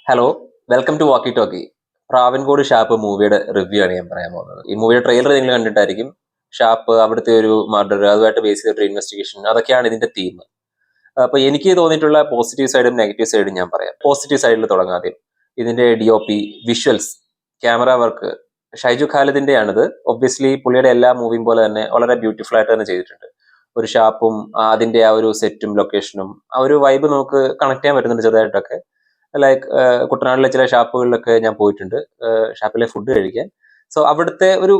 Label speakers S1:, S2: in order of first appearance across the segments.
S1: Hello, welcome to walkie talkie. Pravinkoodu Shappu മൂവിയുടെ review ആണ് ഞാൻ പറയാൻ പോകുന്നത്. ഈ മൂവിയുടെ ട്രെയിലർ നിങ്ങൾ കണ്ടിട്ടായിരിക്കും. ഷാപ്പ്, അവിടുത്തെ ഒരു മർഡർ, അതുമായിട്ട് ബേസ് ചെയ്തിട്ട് ഇൻവെസ്റ്റിഗേഷൻ, അതൊക്കെയാണ് ഇതിന്റെ തീം. അപ്പൊ എനിക്ക് തോന്നിയിട്ടുള്ള പോസിറ്റീവ് സൈഡും നെഗറ്റീവ് സൈഡും ഞാൻ പറയാം. പോസിറ്റീവ് സൈഡിൽ തുടങ്ങാം ആദ്യം. ഇതിന്റെ DOP, visuals, camera work Shaiju ഖാലിദിന്റെയാണിത്. ഒബ്വിയസ്ലി പുള്ളിയുടെ എല്ലാ മൂവിയും പോലെ തന്നെ വളരെ ബ്യൂട്ടിഫുൾ ആയിട്ട് തന്നെ ചെയ്തിട്ടുണ്ട്. ഒരു ഷാപ്പും അതിന്റെ ആ ഒരു സെറ്റും ലൊക്കേഷനും ആ ഒരു വൈബ് നമുക്ക് കണക്ട് ചെയ്യാൻ പറ്റുന്നുണ്ട് ചെറുതായിട്ടൊക്കെ. ലൈക്ക് കുട്ടനാട്ടിലെ ചില ഷാപ്പുകളിലൊക്കെ ഞാൻ പോയിട്ടുണ്ട്, ഷാപ്പിലെ ഫുഡ് കഴിക്കാൻ. സോ അവിടുത്തെ ഒരു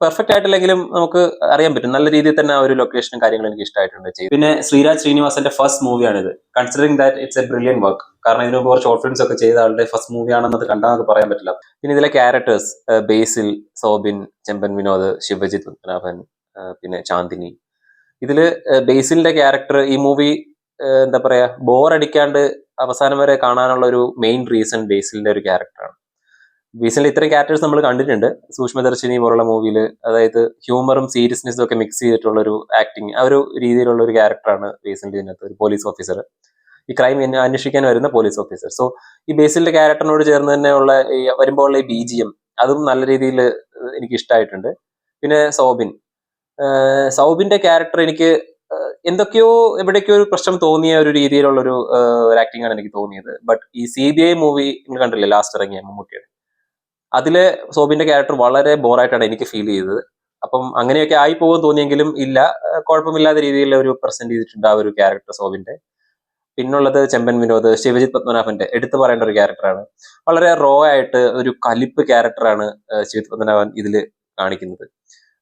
S1: പെർഫെക്റ്റ് ആയിട്ടില്ലെങ്കിലും നമുക്ക് അറിയാൻ പറ്റും, നല്ല രീതിയിൽ തന്നെ ആ ഒരു ലൊക്കേഷനും കാര്യങ്ങളും എനിക്ക് ഇഷ്ടമായിട്ടുണ്ട് ചെയ്തു. പിന്നെ ശ്രീരാജ് ശ്രീനിവാസന്റെ ഫസ്റ്റ് മൂവിയാണിത്. Considering that it's a brilliant work. കാരണം ഇതിനു മുമ്പ് കുറച്ച് ഷോർട്ട് ഫിലിംസ് ഒക്കെ ചെയ്ത ആളുടെ ഫസ്റ്റ് മൂവി ആണെന്നത് കണ്ടാൽ നമുക്ക് പറയാൻ പറ്റില്ല. പിന്നെ ഇതിലെ ക്യാരക്ടേഴ്സ്, ബേസിൽ, സോബിൻ, ചെമ്പൻ വിനോദ്, ശിവജിത്ത് പത്മനാഭൻ, പിന്നെ ചാന്ദിനി. ഇതില് ബേസിലിന്റെ ക്യാരക്ടർ ഈ മൂവി എന്താ പറയാ ബോറടിക്കാണ്ട് അവസാനം വരെ കാണാനുള്ള ഒരു മെയിൻ റീസൺ ബേസിലിന്റെ ഒരു ക്യാരക്ടറാണ്. ബേസിലിന്റെ ഇത്രയും ക്യാരക്ടേഴ്സ് നമ്മൾ കണ്ടിട്ടുണ്ട് സൂക്ഷ്മദർശിനി പോലുള്ള മൂവിയിൽ. അതായത് ഹ്യൂമറും സീരിയസ്നെസ്സും ഒക്കെ മിക്സ് ചെയ്തിട്ടുള്ള ഒരു ആക്ടിങ്, ആ ഒരു രീതിയിലുള്ള ഒരു ക്യാരക്ടറാണ് ബേസിലിന്റെ ഇതിനകത്ത്. ഒരു പോലീസ് ഓഫീസർ, ഈ ക്രൈം അന്വേഷിക്കാൻ വരുന്ന പോലീസ് ഓഫീസർ. സോ ഈ ബേസിലിന്റെ ക്യാരക്ടറിനോട് ചേർന്ന് തന്നെയുള്ള ഈ വരുമ്പോൾ ഉള്ള ഈ BGM അതും നല്ല രീതിയിൽ എനിക്ക് ഇഷ്ടമായിട്ടുണ്ട്. പിന്നെ സൗബിന്റെ ക്യാരക്ടർ എനിക്ക് എന്തൊക്കെയോ എവിടേക്കോ ഒരു പ്രശ്നം തോന്നിയ ഒരു രീതിയിലുള്ള ഒരു ആക്ടിംഗ് ആണ് എനിക്ക് തോന്നിയത്. ബട്ട് ഈ CBI മൂവി നിങ്ങൾ കണ്ടില്ലേ, ലാസ്റ്റ് ഇറങ്ങിയ മമ്മൂട്ടിയുടെ, അതിലെ സോബിന്റെ ക്യാരക്ടർ വളരെ ബോറായിട്ടാണ് എനിക്ക് ഫീൽ ചെയ്തത്. അപ്പം അങ്ങനെയൊക്കെ ആയി പോകും തോന്നിയെങ്കിലും ഇല്ല, കുഴപ്പമില്ലാത്ത രീതിയിൽ ഒരു പ്രസന്റ് ചെയ്തിട്ടുണ്ട് ആ ഒരു ക്യാരക്ടർ സോബിന്റെ. പിന്നുള്ളത് ചെമ്പൻ വിനോദ്, ശിവജിത്ത് പത്മനാഭന്റെ എടുത്തു പറയേണ്ട ഒരു ക്യാരക്ടറാണ്. വളരെ റോ ആയിട്ട് ഒരു കലിപ്പ് ക്യാരക്ടറാണ് ശിവജിത്ത് പത്മനാഭൻ ഇതിൽ കാണിക്കുന്നത്.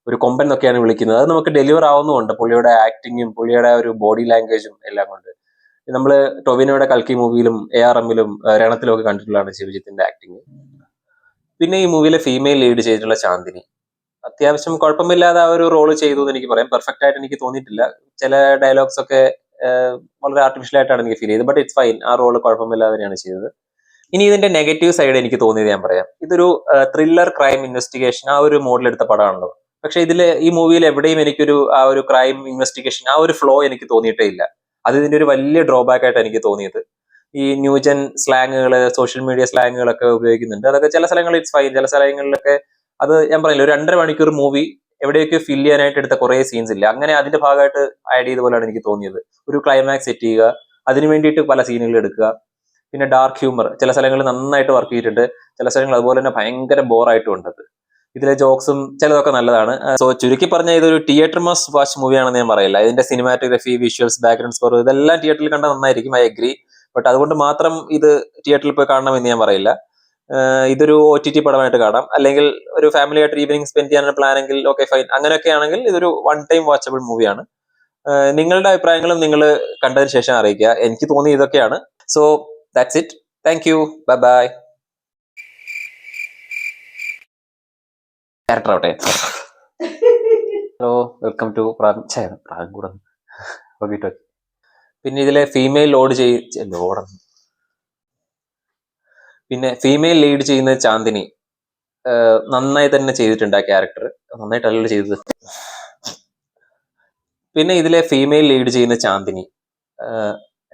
S1: ഒരു കൊമ്പൻ എന്നൊക്കെയാണ് വിളിക്കുന്നത്. അത് നമുക്ക് ഡെലിവർ ആവുന്നുമുണ്ട് പുള്ളിയുടെ ആക്ടിങ്ങും പുള്ളിയുടെ ഒരു ബോഡി ലാംഗ്വേജും എല്ലാം കൊണ്ട്. നമ്മള് ടൊവിനോയുടെ കൽക്കി മൂവിയിലും ARMലും രണത്തിലും ഒക്കെ കണ്ടിട്ടുള്ളതാണ് ശിവജിത്തിന്റെ ആക്ടിങ്. പിന്നെ ഈ മൂവിയിലെ ഫീമെയിൽ ലീഡ് ചെയ്തിട്ടുള്ള ചാന്ദിനി അത്യാവശ്യം കുഴപ്പമില്ലാതെ ആ ഒരു റോള് ചെയ്തു എന്ന് എനിക്ക് പറയാം. പെർഫെക്റ്റ് ആയിട്ട് എനിക്ക് തോന്നിയിട്ടില്ല. ചില ഡയലോഗ്സ് ഒക്കെ വളരെ ആർട്ടിഫിഷ്യൽ ആയിട്ടാണ് എനിക്ക് ഫീൽ ചെയ്തത്. ബട്ട് ഇറ്റ്സ് ഫൈൻ, ആ റോള് കുഴപ്പമില്ലാതെയാണ് ചെയ്തത്. ഇനി ഇതിന്റെ നെഗറ്റീവ് സൈഡ് എനിക്ക് തോന്നിയത് ഞാൻ പറയാം. ഇതൊരു ത്രില്ലർ ക്രൈം ഇൻവെസ്റ്റിഗേഷൻ ആ ഒരു മോഡൽ എടുത്ത പടമാണല്ലോ. പക്ഷെ ഈ മൂവിയിൽ എവിടെയും എനിക്കൊരു ആ ഒരു ക്രൈം ഇൻവെസ്റ്റിഗേഷൻ ആ ഒരു ഫ്ലോ എനിക്ക് തോന്നിയിട്ടേ ഇല്ല. അത് ഇതിന്റെ ഒരു വലിയ ഡ്രോബാക്ക് ആയിട്ട് എനിക്ക് തോന്നിയത്. ഈ ന്യൂജൻ സ്ലാങ്ങുകൾ, സോഷ്യൽ മീഡിയ സ്ലാങ്ങുകളൊക്കെ ഉപയോഗിക്കുന്നുണ്ട്. അതൊക്കെ ചില സ്ഥലങ്ങളിൽ ഇറ്റ്സ് ഫൈൻ, ചില സ്ഥലങ്ങളിലൊക്കെ അത് ഞാൻ പറയില്ല, ഒരു 2.5 മണിക്കൂർ മൂവി എവിടെയൊക്കെ ഫിൽ ചെയ്യാനായിട്ട് എടുത്ത കുറെ സീൻസ് ഇല്ല, അങ്ങനെ അതിന്റെ ഭാഗമായിട്ട് ആഡ് ചെയ്ത പോലെയാണ് എനിക്ക് തോന്നിയത്. ഒരു ക്ലൈമാക്സ് സെറ്റ് ചെയ്യുക, അതിനു വേണ്ടിയിട്ട് പല സീനുകൾ എടുക്കുക. പിന്നെ ഡാർക്ക് ഹ്യൂമർ ചില സ്ഥലങ്ങളിൽ നന്നായിട്ട് വർക്ക് ചെയ്തിട്ടുണ്ട്, ചില സ്ഥലങ്ങൾ അതുപോലെ തന്നെ ഭയങ്കര ബോറായിട്ടും ഉണ്ട്. ഇതിലെ ജോക്സും ചിലതൊക്കെ നല്ലതാണ്. സോ ചുരുക്കി പറഞ്ഞാൽ ഇതൊരു തിയേറ്റർ മസ്റ്റ് വാച്ച് മൂവിയാണെന്ന് ഞാൻ പറയില്ല. ഇതിന്റെ സിനിമാറ്റോഗ്രഫി, വിഷ്വൽസ്, ബാക്ക്ഗ്രൗണ്ട് സ്കോർ ഇതെല്ലാം തിയേറ്ററിൽ കണ്ടാൽ നന്നായിരിക്കും, ഐ അഗ്രി. ബട്ട് അതുകൊണ്ട് മാത്രം ഇത് തിയേറ്ററിൽ പോയി കാണണമെന്ന് ഞാൻ പറയില്ല. ഇതൊരു OTT പടമായിട്ട് കാണാം, അല്ലെങ്കിൽ ഒരു ഫാമിലി ആയിട്ട് ഈവനിങ് സ്പെൻഡ് ചെയ്യാനുള്ള പ്ലാൻ എങ്കിൽ ഓക്കെ ഫൈൻ. അങ്ങനെയൊക്കെ ആണെങ്കിൽ ഇതൊരു വൺ ടൈം വാച്ചബിൾ മൂവിയാണ്. നിങ്ങളുടെ അഭിപ്രായങ്ങളും നിങ്ങൾ കണ്ടതിന് ശേഷം അറിയിക്കുക. എനിക്ക് തോന്നി ഇതൊക്കെയാണ്. So that's it. Thank you, bye bye. Character ആവട്ടെ. Hello, welcome to Pravinkoodu. പിന്നെ ഇതിലെ ഫീമെയിൽ ലീഡ് ചെയ്യുന്ന ചാന്ദിനി നന്നായി തന്നെ ചെയ്തിട്ടുണ്ട്. ആ ക്യാരക്ടർ നന്നായിട്ടല്ല ചെയ്തത്. പിന്നെ ഇതിലെ ഫീമെയിൽ ലീഡ് ചെയ്യുന്ന ചാന്ദിനി,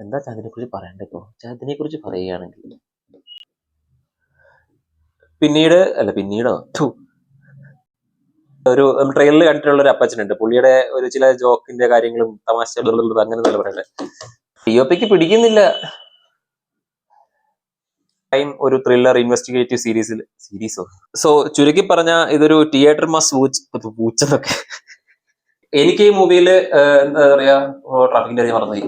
S1: എന്താ ചാന്ദിനെ കുറിച്ച് പറയണ്ടേ? ഇപ്പോ ചാന്ദിനെ കുറിച്ച് പറയുകയാണെങ്കിൽ പിന്നീടോ ഒരു ട്രെയിലറിൽ കണ്ടിട്ടുള്ള ഒരു അപ്പച്ചനുണ്ട്, പുള്ളിയുടെ ഒരു ചില ജോക്കിന്റെ കാര്യങ്ങളും തമാശ അങ്ങനെ നല്ല പറയണ്ടേ. DOPക്ക് പിടിക്കുന്നില്ല. ഒരു ത്രില്ലർ ഇൻവെസ്റ്റിഗേറ്റീവ് സീരീസോ. സോ ചുരുക്കി പറഞ്ഞ ഇതൊരു തിയേറ്റർ മസ്റ്റ് പൂച്ചെന്നൊക്കെ. എനിക്ക് ഈ മൂവിയിൽ എന്താ പറയാ, ട്രാഫിക്കിന്റെ കാര്യം മറന്നുപോയി.